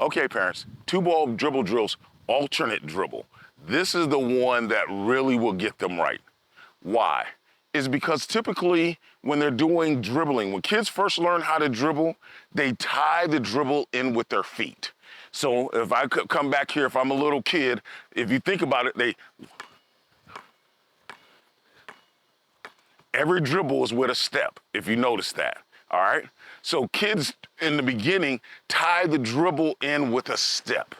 Okay, parents, two ball dribble drills, alternate dribble. This is the one that really will get them right. Why? Is because typically when they're doing dribbling, when kids first learn how to dribble, they tie the dribble in with their feet. So if I could come back here, if I'm a little kid, if you think about it, every dribble is with a step, if you notice that, all right? So kids in the beginning tie the dribble in with a step.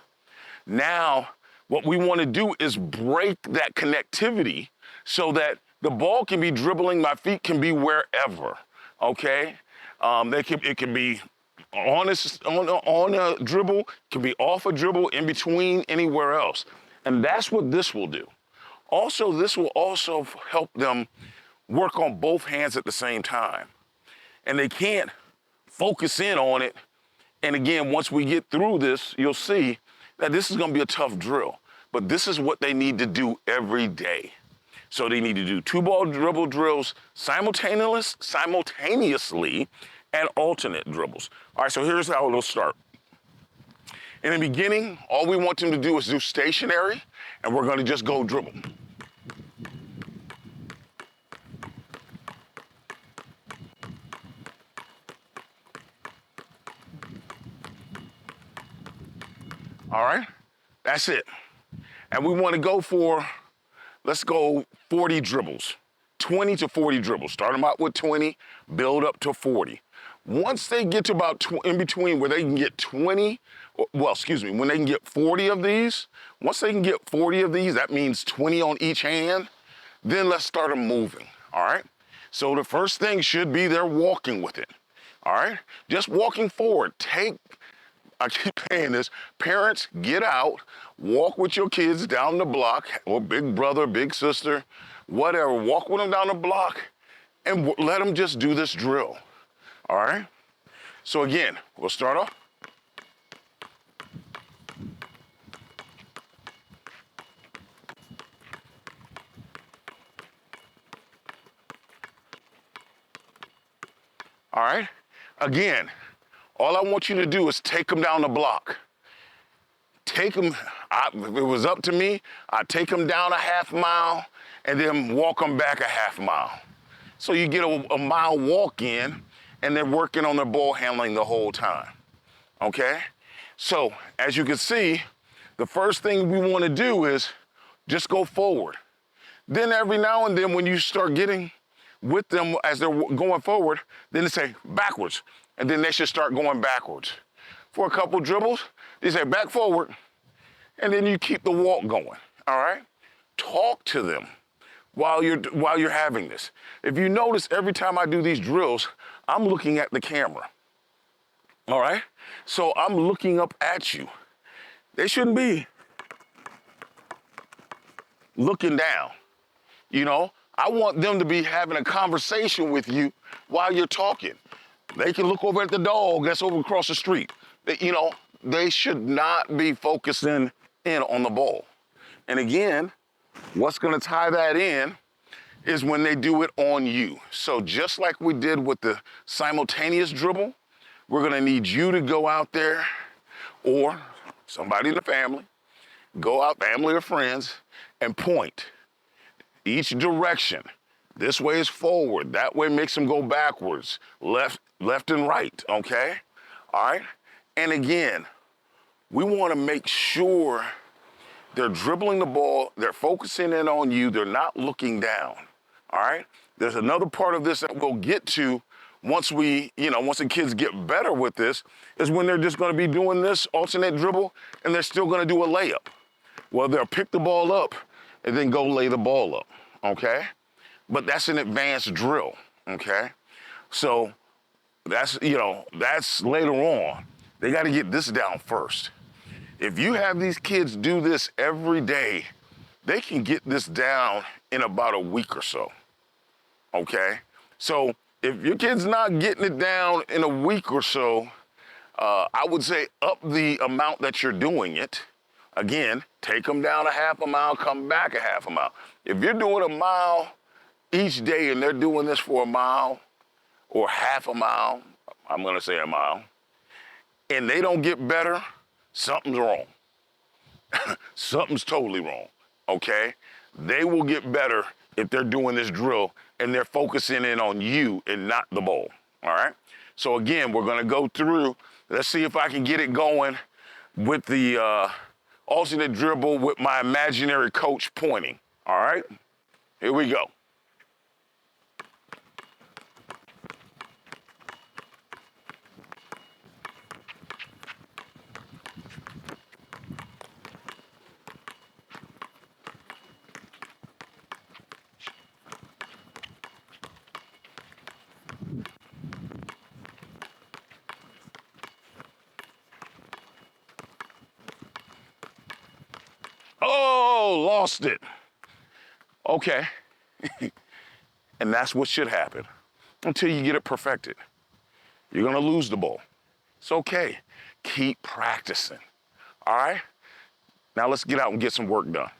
Now, what we want to do is break that connectivity so that the ball can be dribbling, my feet can be wherever, okay? It can be on a dribble, can be off a dribble, in between, anywhere else. And that's what this will do. Also, this will also help them work on both hands at the same time. And they can't focus in on it. And again, once we get through this, you'll see that this is gonna be a tough drill. But this is what they need to do every day. So they need to do two ball dribble drills simultaneously and alternate dribbles. All right, so here's how it'll start. In the beginning, all we want them to do is do stationary, and we're gonna just go dribble. All right, that's it. And we want to go for, let's go 40 dribbles, 20 to 40 dribbles. Start them out with 20, build up to 40. Once they get to about in between where they can get 20, when they can get 40 of these, once they can get 40 of these, that means 20 on each hand, then let's start them moving, all right? So the first thing should be they're walking with it, all right? Just walking forward. I keep saying this, parents, get out, walk with your kids down the block, or big brother, big sister, whatever, walk with them down the block and let them just do this drill, all right? So again, we'll start off. All right, again, all I want you to do is take them down the block. Take them, if it was up to me, I'd take them down a half mile and then walk them back a half mile. So you get a mile walk in and they're working on their ball handling the whole time, okay? So as you can see, the first thing we want to do is just go forward. Then every now and then when you start getting with them as they're going forward, then they say backwards. And then they should start going backwards. For a couple dribbles, they say back forward, and then you keep the walk going, all right? Talk to them while you're having this. If you notice, every time I do these drills, I'm looking at the camera, all right? So I'm looking up at you. They shouldn't be looking down, you know? I want them to be having a conversation with you while you're talking. They can look over at the dog that's over across the street. They should not be focusing in on the ball. And again, what's gonna tie that in is when they do it on you. So just like we did with the simultaneous dribble, we're gonna need you to go out there, or somebody in the family, go out, family or friends, and point each direction. This way is forward, that way makes them go backwards, left and right, okay? All right? And again, we want to make sure they're dribbling the ball, they're focusing in on you, they're not looking down, all right? There's another part of this that we'll get to once the kids get better with this, is when they're just going to be doing this alternate dribble and they're still going to do a layup. Well, they'll pick the ball up and then go lay the ball up, okay? But that's an advanced drill, okay? So that's later on. They got to get this down first. If you have these kids do this every day, they can get this down in about a week or so, okay? So if your kid's not getting it down in a week or so, I would say up the amount that you're doing it. Again, take them down a half a mile, come back a half a mile. If you're doing a mile each day and they're doing this for a mile or half a mile, I'm gonna say a mile, and they don't get better, something's wrong. Something's totally wrong, okay? They will get better if they're doing this drill and they're focusing in on you and not the ball, all right? So again, we're gonna go through, let's see if I can get it going with the alternate dribble with my imaginary coach pointing, all right? Here we go. Oh, lost it. Okay. And that's what should happen until you get it perfected. You're gonna lose the ball. It's okay. Keep practicing. All right? Now let's get out and get some work done.